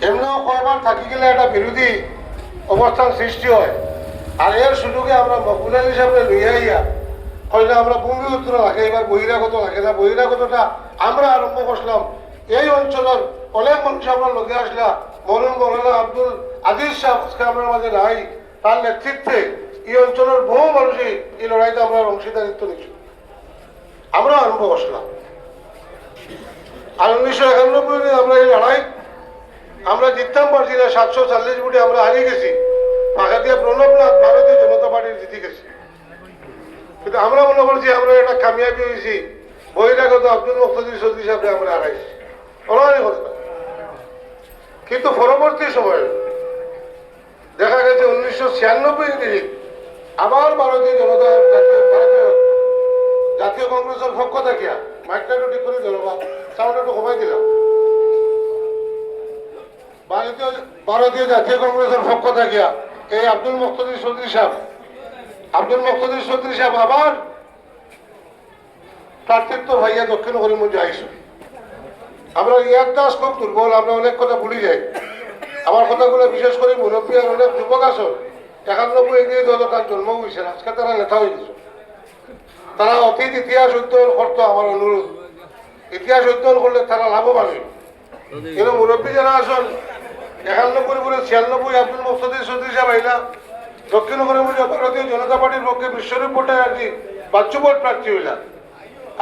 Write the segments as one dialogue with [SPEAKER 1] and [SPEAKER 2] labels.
[SPEAKER 1] এমনিও কয়বার থাকি গেলে একটা বিরোধী অবস্থান সৃষ্টি হয়। আর এর সুযোগে আমরা মকবুল আলী সাহেবরে লইয়া ইয়া হয়তো আমরা ভূমি উত্তর লাগে, এবার বহিরাগত লাগে না। বহিরাগতটা আমরা আরম্ভ করলাম। এই অঞ্চলের অনেক মানুষ আমরা লগে আসলা, মরুন মৌলানা আব্দুল আজিজ সাহেব আজকে আমার মাঝে নাই, তার নেতৃত্বে এই অঞ্চলের বহু মানুষই এই লড়াইতে আমরা অংশীদারিত্ব নিচ্ছি, আমরা আরম্ভ করলাম। আর 1991 আমরা এই লড়াই আমরা জিততাম পারছি না, 740 ভোটে আমরা হারিয়ে গেছি। পাখাতিয়া প্রণবনাথ ভারতীয় জনতা পার্টির জিতে গেছি। কিন্তু আমরা মনে করছি আমরা একটা কামিয়াবি হয়েছি, বহিরাগত আব্দুল মুক্তাদির চৌধুরী সাহেবকে আমরা হারাইছি, অনেক কথা। কিন্তু পরবর্তী সময়ে দেখা গেছে 1996 ইংরেজি আবার ভারতীয় জাতীয় কংগ্রেসের পক্ষ থাকিয়া মাইকটা একটু ঠিক করে দিল বা সাউন্ড একটু কমাই দিলাম। ভারতীয় জাতীয় কংগ্রেসের পক্ষ থাকিয়া এই আব্দুল মুক্তাদির চৌধুরী সাহেব আবার প্রার্থিত্ব ভাইয়া দক্ষিণ করিমগঞ্জে আইসো। আমরা ইয়াদ দাস খুব দুর্বল, আমরা অনেক কথা ভুলি যাই। আমার কথাগুলো বিশেষ করে মুরব্বী আর অনেক যুবক আসন 91 এগিয়ে দলে তার জন্ম হয়েছে, আজকে তারা নেতা হয়ে গেছে। তারা অতীত ইতিহাস অধ্যয়ন করতো, আমার অনুরোধ ইতিহাস অধ্যয়ন করলে তারা লাভবান হয়। কিন্তু মুরব্বী যারা আসন 91 পরে 96 আব্দুল মুক্তাদির চৌধুরী সাহেব আইলা দক্ষিণ করিমগঞ্জ ভারতীয় জনতা পার্টির পক্ষে বিশ্বরূপ ভট্টাচার্য বাচ্চুভোট প্রার্থী হইলা।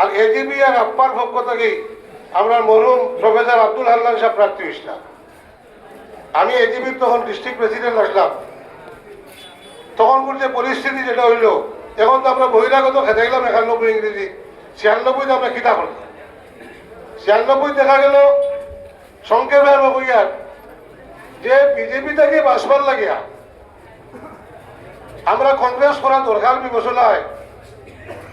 [SPEAKER 1] আর এজিবি আর আপ্পার পক্ষ থেকেই আমরা মরহুম প্রফেসর আব্দুল হান্নান সাহেব প্রার্থী হয়েছিলাম। আমি এজিবির তখন ডিস্ট্রিক্ট প্রেসিডেন্ট আসলাম। তখন যে পরিস্থিতি যেটা হইল, এখন তো আমরা বহিরাগত খেতাইলাম 91 ইংরেজি, 96 আমরা খিতা করলাম। 96 দেখা গেল সংক্ষেপে বইয়ার যে বিজেপি থেকে বাঁচবার লাগিয়া আমরা কংগ্রেস করা দরকার বিবেচনায়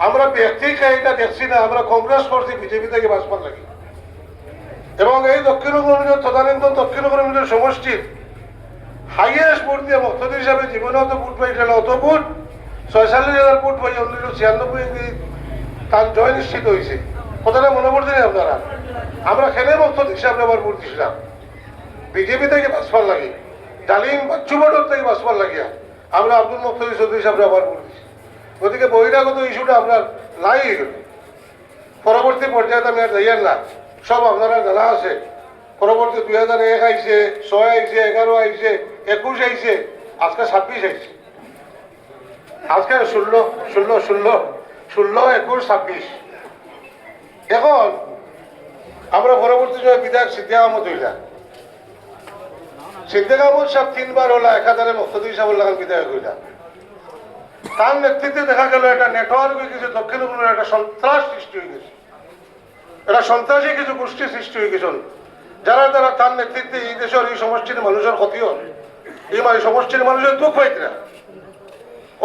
[SPEAKER 1] আমরা ব্যক্তিকে এটা দেখছি না, আমরা কংগ্রেস করছি বিজেপি থেকে বাঁচবার লাগে। এবং এই দক্ষিণ করিমগঞ্জ তদানীন্তন দক্ষিণ করিমগঞ্জ সমষ্টির হাইয়েস্ট ভোট দিয়ে মুক্তাদির হিসাবে জীবনে অত ভোট পাইছিল, অত ভোট 46,000 ভোট পাই 1996 ইংরেজি তার জয় নিশ্চিত হয়েছে। কথাটা মনে পড়ছে না আপনারা? আমরা খেলে মুক্তাদির হিসাবে আবার ভোট দিছিলাম বিজেপি থেকে বাঁচবার লাগে, ডালিম বাচ্চুভোটের থেকে বাঁচবার লাগিয়া আমরা আব্দুল মুক্তাদির চৌধুরী সাহেব আবার ভোট দিচ্ছি। ওদিকে বহিরাগত ইস্যুটা আপনার লাই হয়ে গেল। পরবর্তী পর্যায়ে আমি আর যাইয়ার না, সব আপনারা জানা আছে। পরবর্তী 2001 আইছে, 6 আইছে, 11 আইছে, 21 আইছে, আজকে 26 আইছে, আজকে 16, 21, 26। এখন আমরা পরবর্তী সময় বিধায়ক সিদ্দিক আহমদ হইলা। সিদ্দিক আহমদ সাহেব 3 বার হলা একাধারে মুক্তাদির সাহেব লাগান বিধায়ক হইলা। তার নেতৃত্বে দেখা গেল একটা নেটওয়ার্ক হয়ে গেছে, দক্ষিণ করিমগঞ্জে একটা সন্ত্রাস সৃষ্টি হয়ে গেছে, একটা সন্ত্রাসী কিছু গোষ্ঠী সৃষ্টি হয়ে গেছেন, যারা তারা তার নেতৃত্বে এই দেশের এই সমষ্টির মানুষের ক্ষতি হন, এই সমষ্টির মানুষের দুঃখ পাইত না,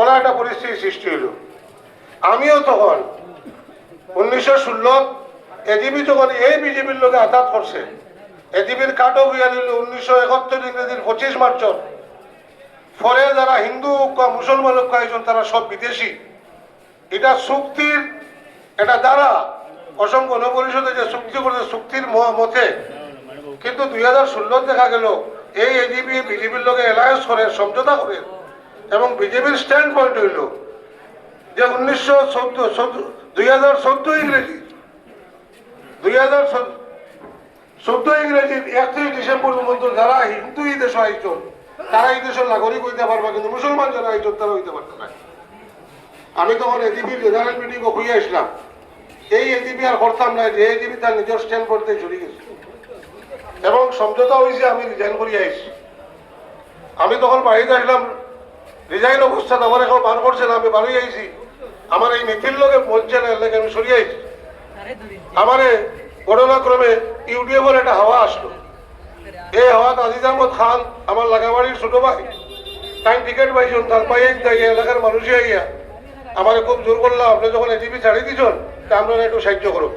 [SPEAKER 1] ওরা একটা পরিস্থিতি সৃষ্টি হইল। আমিও তখন 1916 এজিবি যখন এই বিজেপির লোকে আঘাত করছে, এজিবির কাটও হইয়া দিল 1971 ইংরেজির 25 মার্চ। ফলে যারা হিন্দু মুসলমান লোক আয়োজন তারা সব বিদেশি। এটা চুক্তির এটা দ্বারা অসংখ্য গণপরিষদে যে চুক্তি করেছে চুক্তির মতে, কিন্তু 2016 দেখা গেল এই এজিবি বিজেপির লোকে অ্যালায়েন্স করে, সমঝোতা করে, এবং বিজেপির স্ট্যান্ড পয়েন্ট হইল যে 2014 ইংরেজি 31 ডিসেম্বর পর্যন্ত যারা হিন্দু এই দেশ আয়োজন তারা এই দেশের নাগরিক হইতে পারবে, কিন্তু মুসলমান যারা আয়োজন তারা হইতে পারবে না। আমি তখন এজিবির জেনারেল মিটিং হইয়া আসলাম। এই এজিবি আর করতাম না, যে এজিবি তার নিজের স্ট্যান্ড করতে চলে গেছে এবং সমঝোতা হয়েছে, আমি রিজাইন করিয়া আইছি। আমি তখন বাড়িতে আসলাম, রিজাইন অবস্থাত আমার এখন বার করছে না, আমি বাড়ি আইছি। আমার এই মিথিল লোকে বলছে না, এলাকায় আমি সরিয়ে আইছি। আমার ঘটনাক্রমে ইউটিউবের একটা হাওয়া আসলো। এই হাওয়াত আজিজ আহমদ খান আমার লাগাবাড়ির ছোট ভাই, তাই টিকিট পাইছেন, তার পাইয়ে এলাকার মানুষই আইয়া আমার খুব জোর করলাম, আপনি যখন এজিবি ছাড়ি দিচ্ছেন তা আপনারা একটু সাহায্য করুন।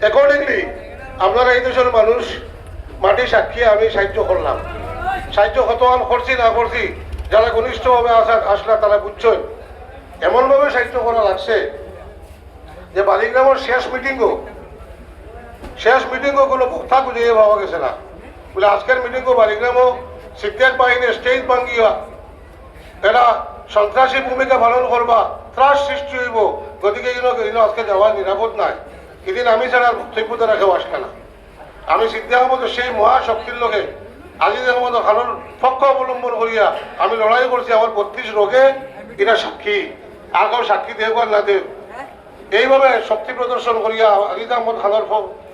[SPEAKER 1] অ্যাকর্ডিংলি আপনারা এই দেশের মানুষ মাটি সাক্ষী আমি সাহায্য করলাম। সাহায্য কতক্ষণ করছি না করছি যারা ঘনিষ্ঠভাবে আসলা তারা বুঝছেন। এমনভাবে সাহায্য করা লাগছে যে বালিগ্রামের শেষ মিটিংও কোনো কথা খুঁজে পাওয়া গেছে না। বলে আজকের মিটিংও বালিগ্রামও সিদ্ধার্থ বাহিনী স্টেজ ভাঙ্গিয়া এরা সন্ত্রাসী ভূমিকা পালন করবা ত্রাস সৃষ্টি হইব গতিকে আজকে যাওয়ার নিরাপদ নাই এদিন আমি ছাড়া বক্তব্য দ্বারা কেউ আসবে না আমি সিদ্ধার্থ আহমদ সেই মহাশক্তির লোকে আজিজ আহমদ খানের পক্ষ অবলম্বন করিয়া আমি লড়াই করছি আমার 32 রোগে এরা সাক্ষী আর কেউ সাক্ষী দেব আর না দেব এইভাবে শক্তি প্রদর্শন করিয়া আজিজ আহমদ খানের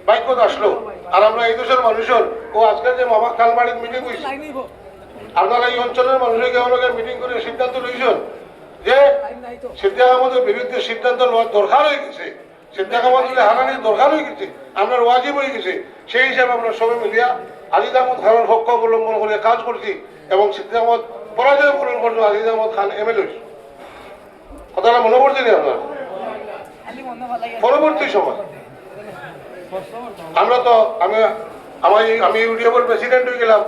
[SPEAKER 1] বাক্যত আসলো আর আমরা এই দেশের মানুষের ও আজকের যে মামা খালবাড়ির মিটিং হয়েছে আপনারা এই অঞ্চলের মানুষের কেমন মিটিং করে সিদ্ধান্ত লইছেন যে সিদ্দিক আহমদের বিরুদ্ধে সিদ্ধান্ত নেওয়ার দরকার হয়ে গেছে সিদ্দিক আহমদ হারানির দরকার হয়ে গেছে আমরা ওয়াজিব হয়ে গেছে সেই হিসাবে আমরা সবাই মিলিয়া আজিজ আহমদ খানের পক্ষ অবলম্বন করে কাজ করছি এবং সিদ্দিক আহমদ পরাজয় পূরণ করলো আজিজ আহমদ খান এমএলএ কথাটা মনে পড়ছে না আপনার পরবর্তী সময় আমরা তো আমি ইউডিএফের প্রেসিডেন্ট হয়ে গেলাম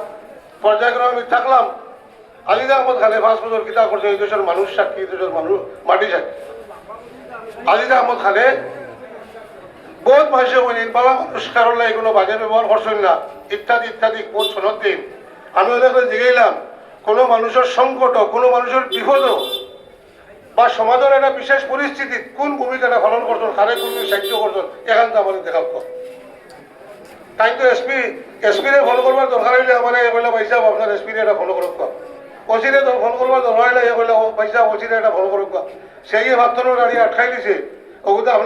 [SPEAKER 1] পর্যায়ক্রমে আমি থাকলাম আজিজ আহমদ খানে 5 বছর কিতা করছে এই দেশের মানুষ সাক্ষী এই দেশের মানুষ মাটি সাক্ষী আজিজ আহমদ খানে বহুত ভাষা বলেন বাবা মানুষ কারণ লাই কোনো বাজে ব্যবহার করছেন না ইত্যাদি ইত্যাদি বহুত সনদ দিন আমি ওদেরকে জিগাইলাম কোনো মানুষের সংকট কোনো মানুষের বিপদ বা সমাজের একটা বিশেষ পরিস্থিতি কোন ভূমিকাটা পালন করছেন খারে কোন সাহায্য করছেন এখান তো আমাদের দেখাব তাই তো এসপিরে ফোন করবার দরকার হইলে আমার কইলে পয়সা আপনার এসপিরে এটা ফোন করুক ওসিরে ফোন করবার দরকার হইলে কইলে পয়সা ওসিরে এটা ফোন করুক সেই ভাবতনের গাড়ি আটকাই দিছে ওগুলো